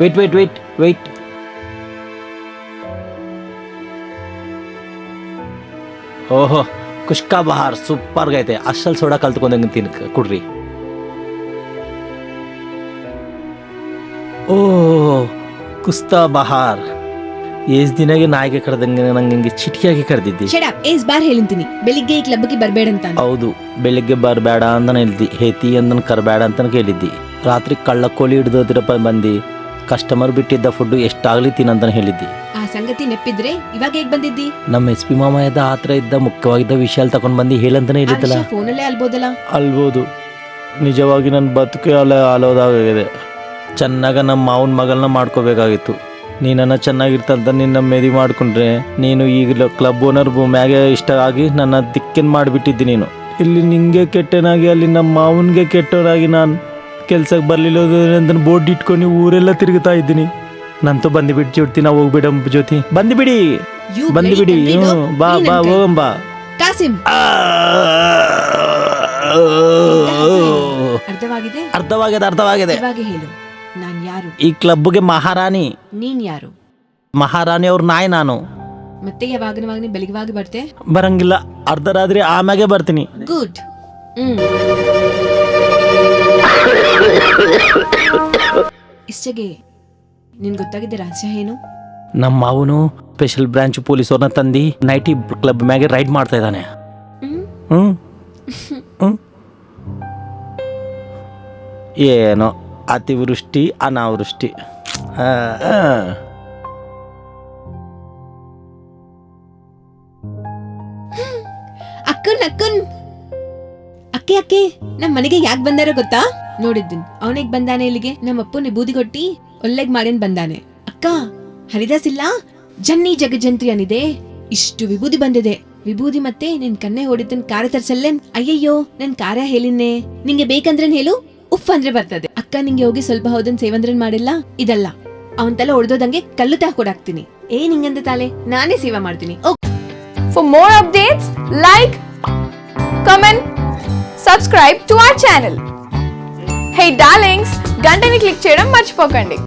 Weight. ಓಹೋ, ಕುಷ್ಕಾ ಬಹಾರ್ ಸೂಪರ್ಗೆ ಐತೆ. ಅಷ್ಟಲ್ಲಿ ಸೋಡಾ ಕಲ್ತ್ಕೊಂಡಂಗೆ ಕುಡ್ರಿ. ಓ ಕುಸ್ತಾ ಬಹಾರ್ ಎಷ್ಟ್ ದಿನಗೆ ನಾಯಿಗೆ ಕರೆದಂಗೆ ನಂಗೆ ಹಿಂಗೆ ಚಿಟಿಯಾಗಿ ಕರೆದಿದ್ದಿ. ಏಸ್ ಬಾರ್ ಹೇಳಿಂತೀನಿ ಬೆಳಿಗ್ಗೆ ಈ ಕ್ಲಬ್ಗೆ ಬರ್ಬೇಡ ಅಂತ. ಹೌದು, ಬೆಳಿಗ್ಗೆ ಬರಬೇಡ ಅಂತಾನೆ ಹೇಳ್ದಿ. ಹೇತಿ ಅಂದನ್ ಕರ್ಬೇಡ ಅಂತಾನೆ ಕೇಳಿದ್ದಿ. ರಾತ್ರಿ ಕಳ್ಳ ಕೋಳಿ ಹಿಡಿದೋದ್ರಪ್ಪ ಬಂದು ಕಸ್ಟಮರ್ ಬಿಟ್ಟಿದ್ದ ಫುಡ್ ಎಷ್ಟಾಗ್ಲಿ ತಿನ್ನಂತಾನೆ ಹೇಳಿದ್ದಿ. ಆ ಸಂಗತಿ ನೆಪ್ಪಿದ್ರೆ ಇವಾಗ ಹೇಗ್ ಬಂದಿದ್ದಿ? ನಮ್ಮ SP ಮಾಮಯ್ಯದ ಆತ್ರ ಇದ್ದ ಮುಖ್ಯವಾಗಿದ್ದ ವಿಷಯ ತಕೊಂಡ್ ಬಂದು ಹೇಳಂತಾನೆ ಹೇಳಿದ್ದಲ್ಲ. ಫೋನಲ್ಲೇ ಅಲ್ಬೋದಲ್ಲ. ಅಲ್ಬೋದು. ನಿಜವಾಗಿ ನನ್ನ ಬದುಕೆ ಆಲೋದಾಗಿದೆ. ಚೆನ್ನಾಗ ನಮ್ಮ ಮಾವನ ಮಗಳನ್ನ ಮಾಡ್ಕೋಬೇಕಾಗಿತ್ತು. ನೀನನ್ನ ಚೆನ್ನಾಗಿರ್ತಂತ ನಿನ್ನ ಮೆದಿ ಮಾಡ್ಕೊಂಡ್ರೆ ನೀನು ಈಗ ಕ್ಲಬ್ ಓನರ್ ಮ್ಯಾಗೆ ಇಷ್ಟ ಆಗಿ ನನ್ನ ದಿಕ್ಕೇನು ಮಾಡಿಬಿಟ್ಟಿದ್ದಿ. ನೀನು ಇಲ್ಲಿ ನಿಂಗೆ ಕೆಟ್ಟನಾಗಿ ಅಲ್ಲಿ ನಮ್ಮ ಮಾವನಿಗೆ ಕೆಟ್ಟವನಾಗಿ ನಾನು ಕೆಲ್ಸಕ್ಕೆ ಬರಲಿಲ್ಲ ಅಂತ ಬೋರ್ಡ್ ಇಟ್ಕೊಂಡು ಊರೆಲ್ಲ ತಿರುಗುತ್ತಾ ಇದ್ದೀನಿ. ನಂತೂ ಬಂದುಬಿಟ್ಟು ಜ್ಯೋತಿ, ನಾವು ಹೋಗ್ಬಿಡ ಜ್ಯೋತಿ, ಬಂದುಬಿಡಿ. ಬಾ ಬಾ ಹೋಗಂಬಾ. ಕಾಸಿಂ, ಅರ್ಥವಾಗಿದೆ. ಇವಾಗ ಹೇಳು, ನಾನ್ ಯಾರು? ಈ ಕ್ಲಬ್ಗೆ ಮಹಾರಾಣಿ. ನೀನ್ ಯಾರು? ಮಹಾರಾಣಿ ಅವ್ರ ನಾಯಿ ನಾನು. ಮತ್ತೆ ಯಾವಾಗ ಬೆಳಿಗ್ಗೆ ಬರ್ತೆ? ಬರಂಗಿಲ್ಲ, ಅರ್ಧ ರಾತ್ರಿ ಆಮ್ಯಾಗೆ ಬರ್ತೀನಿ. ಗುಡ್. ಇಷ್ಟಗೆ ನಿನ್ ಗೊತ್ತಾಗಿದೆ ರಹಸ್ಯ ಏನು? ನಮ್ಮ ಮಾವನು ಸ್ಪೆಷಲ್ ಬ್ರಾಂಚ್ ಪೊಲೀಸವ್ರನ್ನ ತಂದು ನೈಟಿ ಕ್ಲಬ್ ಮ್ಯಾಗೆ ರೈಡ್ ಮಾಡ್ತಾ ಇದ್ದಾನೆ. ಏನೋ ಅತಿವೃಷ್ಟಿ ಅನಾವೃಷ್ಟಿ. ಅಕ್ಕೆ ನಮ್ ಮನೆಗೆ ಯಾಕೆ ಬಂದಾರ ಗೊತ್ತಾ? ನೋಡಿದ್ದೀನಿ. ಅವನಿಗೆ ಬಂದಾನೆ ಇಲ್ಲಿಗೆ. ನಮ್ಮ ಅಪ್ಪನ ಬೂದಿ ಕೊಟ್ಟಿ ಒಳ್ಳೆಗ್ ಮಾಡೇನ್ ಬಂದಾನೆ. ಅಕ್ಕ, ಹರಿದಾಸ್ ಇಲ್ಲ, ಜನ್ನಿ ಜಗಜಂತ್ರಿ ಅನಿದೆ. ಇಷ್ಟು ವಿಭೂದಿ ಬಂದಿದೆ. ವಿಭೂದಿ ಮತ್ತೆ ನಿನ್ ಕನ್ನೆ ಹೊಡಿತನ್ ಕಾರ ತರ್ಸಲ್ಲೇನ್? ಅಯ್ಯಯ್ಯೋ, ನನ್ ಕಾರ ಹೇಳಿನ್ನೆ. ನಿಂಗೆ ಬೇಕಂದ್ರೇನ್ ಹೇಳು, ಉಫ್ ಅಂದ್ರೆ ಬರ್ತದೆ. ಅಕ್ಕ, ನಿಂಗೆ ಹೋಗಿ ಸ್ವಲ್ಪ ಹೌದನ್ ಸೇವಂದ್ರನ್ ಮಾಡಿಲ್ಲ. ಇದಲ್ಲ, ಅವನ್ ತಲೆ ಹೊಡೆದೋದಂಗೆ ಕಲ್ಲು ಕೊಡಾಕ್ತೀನಿ. ನಿಂಗಂದ ತಾಲೆ ನಾನೇ ಸೇವಾ ಮಾಡ್ತೀನಿ. For more updates, like, comment, subscribe to our channel. Hey darlings, గంటని click చేయడం మర్చిపోకండి.